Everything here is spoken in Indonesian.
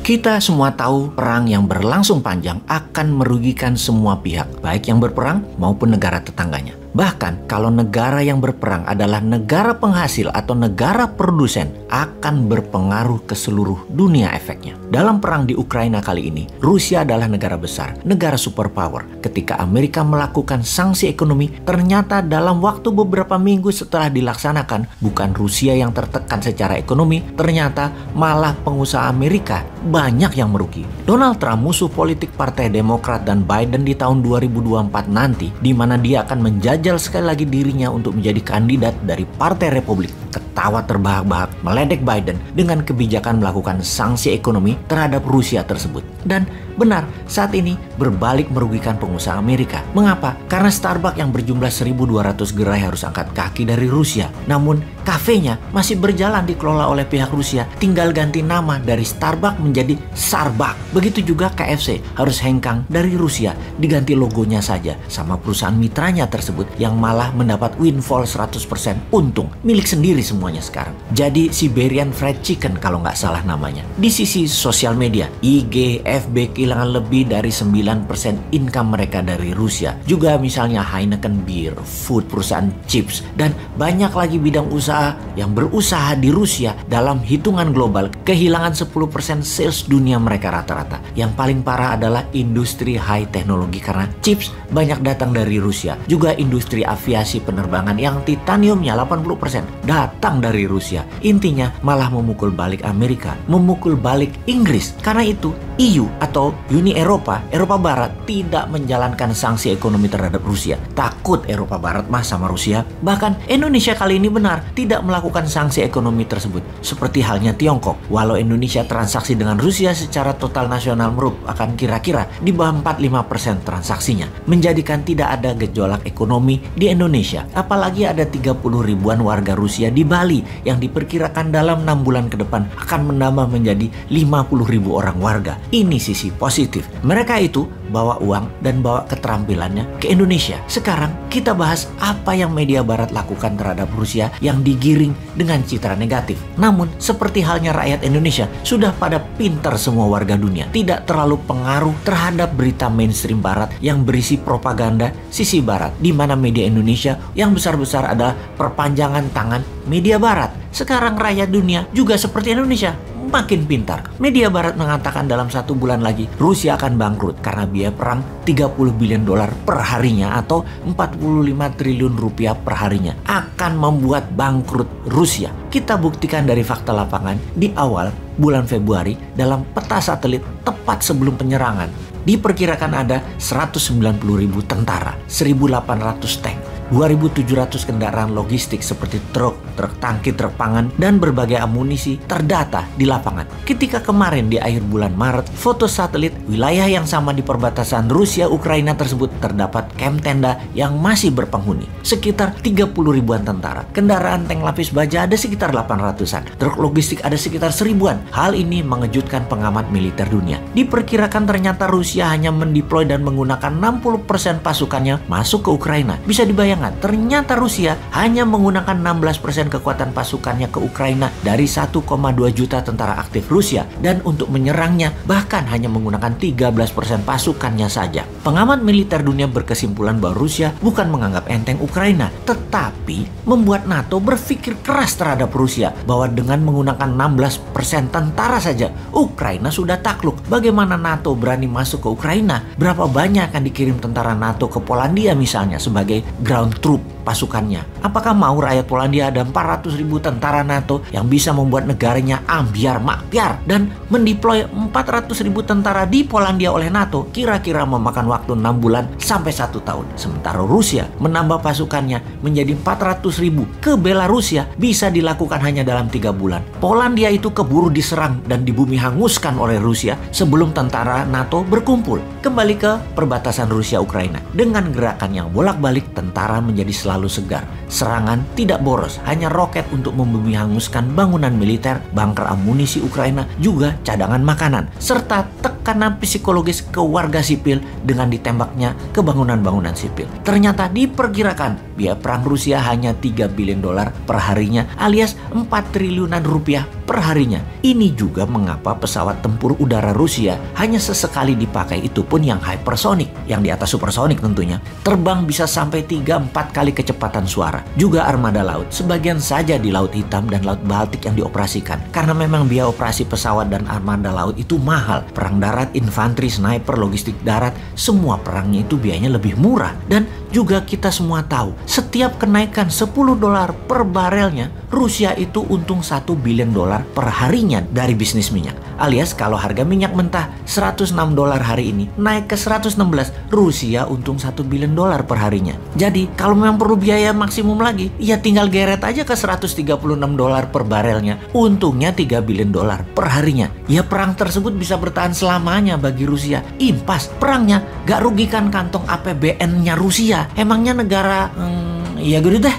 Kita semua tahu perang yang berlangsung panjang akan merugikan semua pihak, baik yang berperang maupun negara tetangganya. Bahkan kalau negara yang berperang adalah negara penghasil atau negara produsen, akan berpengaruh ke seluruh dunia efeknya. Dalam perang di Ukraina kali ini, Rusia adalah negara besar, negara superpower. Ketika Amerika melakukan sanksi ekonomi, ternyata dalam waktu beberapa minggu setelah dilaksanakan, bukan Rusia yang tertekan secara ekonomi, ternyata malah pengusaha Amerika banyak yang merugi. Donald Trump, musuh politik Partai Demokrat dan Biden di tahun 2024 nanti, di mana dia akan menjajal sekali lagi dirinya untuk menjadi kandidat dari Partai Republik, ketawa terbahak-bahak meledek Biden dengan kebijakan melakukan sanksi ekonomi terhadap Rusia tersebut. Dan benar, saat ini berbalik merugikan pengusaha Amerika. Mengapa? Karena Starbucks yang berjumlah 1.200 gerai harus angkat kaki dari Rusia. Namun, kafenya masih berjalan dikelola oleh pihak Rusia, tinggal ganti nama dari Starbucks menjadi Starbucks. Begitu juga KFC harus hengkang dari Rusia, diganti logonya saja sama perusahaan mitranya tersebut yang malah mendapat windfall 100% untung, milik sendiri semuanya sekarang. Jadi Siberian Fried Chicken kalau nggak salah namanya. Di sisi sosial media, IG, FB kehilangan lebih dari 9% income mereka dari Rusia. Juga misalnya Heineken Beer, Food, perusahaan chips, dan banyak lagi bidang usaha yang berusaha di Rusia dalam hitungan global kehilangan 10% sales dunia mereka rata-rata. Yang paling parah adalah industri high teknologi karena chips banyak datang dari Rusia. Juga industri aviasi penerbangan yang titaniumnya 80% datang dari Rusia. Intinya malah memukul balik Amerika, memukul balik Inggris. Karena itu EU atau Uni Eropa Barat tidak menjalankan sanksi ekonomi terhadap Rusia. Takut Eropa Barat mah sama Rusia. Bahkan Indonesia kali ini benar tidak melakukan sanksi ekonomi tersebut. Seperti halnya Tiongkok. Walau Indonesia transaksi dengan Rusia secara total nasional merupakan kira-kira di bawah 45% transaksinya, menjadikan tidak ada gejolak ekonomi di Indonesia. Apalagi ada 30 ribuan warga Rusia di Bali yang diperkirakan dalam 6 bulan ke depan akan menambah menjadi 50 ribu orang warga. Ini sisi positif. Mereka itu bawa uang dan bawa keterampilannya ke Indonesia. Sekarang kita bahas apa yang media barat lakukan terhadap Rusia yang digiring dengan citra negatif. Namun seperti halnya rakyat Indonesia, sudah pada pintar semua warga dunia. Tidak terlalu pengaruh terhadap berita mainstream barat yang berisi propaganda sisi barat, di mana media Indonesia yang besar-besar adalah perpanjangan tangan media barat. Sekarang rakyat dunia juga seperti Indonesia, makin pintar. Media barat mengatakan dalam 1 bulan lagi Rusia akan bangkrut karena biaya perang 30 billion dolar per harinya atau 45 triliun rupiah per harinya akan membuat bangkrut Rusia. Kita buktikan dari fakta lapangan di awal bulan Februari dalam peta satelit tepat sebelum penyerangan. Diperkirakan ada 190 ribu tentara, 1.800 tank, 2.700 kendaraan logistik seperti truk tangki, truk pangan, dan berbagai amunisi terdata di lapangan. Ketika kemarin di akhir bulan Maret, foto satelit wilayah yang sama di perbatasan Rusia-Ukraina tersebut terdapat kamp tenda yang masih berpenghuni. Sekitar 30 ribuan tentara. Kendaraan tank lapis baja ada sekitar 800-an. Truk logistik ada sekitar 1000-an. Hal ini mengejutkan pengamat militer dunia. Diperkirakan ternyata Rusia hanya mendeploy dan menggunakan 60% pasukannya masuk ke Ukraina. Bisa dibayangkan, ternyata Rusia hanya menggunakan 16% kekuatan pasukannya ke Ukraina dari 1,2 juta tentara aktif Rusia, dan untuk menyerangnya bahkan hanya menggunakan 13% pasukannya saja. Pengamat militer dunia berkesimpulan bahwa Rusia bukan menganggap enteng Ukraina, tetapi membuat NATO berpikir keras terhadap Rusia bahwa dengan menggunakan 16% tentara saja Ukraina sudah takluk. Bagaimana NATO berani masuk ke Ukraina? Berapa banyak akan dikirim tentara NATO ke Polandia misalnya sebagai ground troop pasukannya? Apakah mau rakyat Polandia ada 400 ribu tentara NATO yang bisa membuat negaranya ambiar makbiar, dan mendeploy 400 ribu tentara di Polandia oleh NATO kira-kira memakan waktu 6 bulan sampai 1 tahun. Sementara Rusia menambah pasukannya menjadi 400 ribu ke Belarusia bisa dilakukan hanya dalam 3 bulan. Polandia itu keburu diserang dan dibumi hanguskan oleh Rusia sebelum tentara NATO berkumpul. Kembali ke perbatasan Rusia-Ukraina. Dengan gerakan yang bolak-balik, tentara tentara menjadi selalu segar. Serangan tidak boros, hanya roket untuk membumi hanguskan bangunan militer, bunker amunisi Ukraina, juga cadangan makanan, serta tekanan psikologis ke warga sipil dengan ditembaknya ke bangunan-bangunan sipil. Ternyata diperkirakan biaya perang Rusia hanya 3 billion dolar per harinya, alias 4 triliunan rupiah per harinya. Ini juga mengapa pesawat tempur udara Rusia hanya sesekali dipakai, itu pun yang hypersonic, yang di atas supersonik tentunya. Terbang bisa sampai 3-4 kali kecepatan suara. Juga armada laut, sebagian saja di Laut Hitam dan Laut Baltik yang dioperasikan. Karena memang biaya operasi pesawat dan armada laut itu mahal. Perang darat, infanteri, sniper, logistik darat, semua perangnya itu biayanya lebih murah. Dan juga kita semua tahu, setiap kenaikan 10 dolar per barelnya, Rusia itu untung 1 billion dolar per harinya dari bisnis minyak. Alias kalau harga minyak mentah 106 dolar hari ini naik ke 116, Rusia untung 1 billion dolar per harinya. Jadi kalau memang perlu biaya maksimum lagi, ya tinggal geret aja ke 136 dolar per barelnya. Untungnya 3 billion dolar per harinya. Ya perang tersebut bisa bertahan selamanya bagi Rusia. Impas, perangnya gak rugikan kantong APBN-nya Rusia. Emangnya negara, ya gitu deh.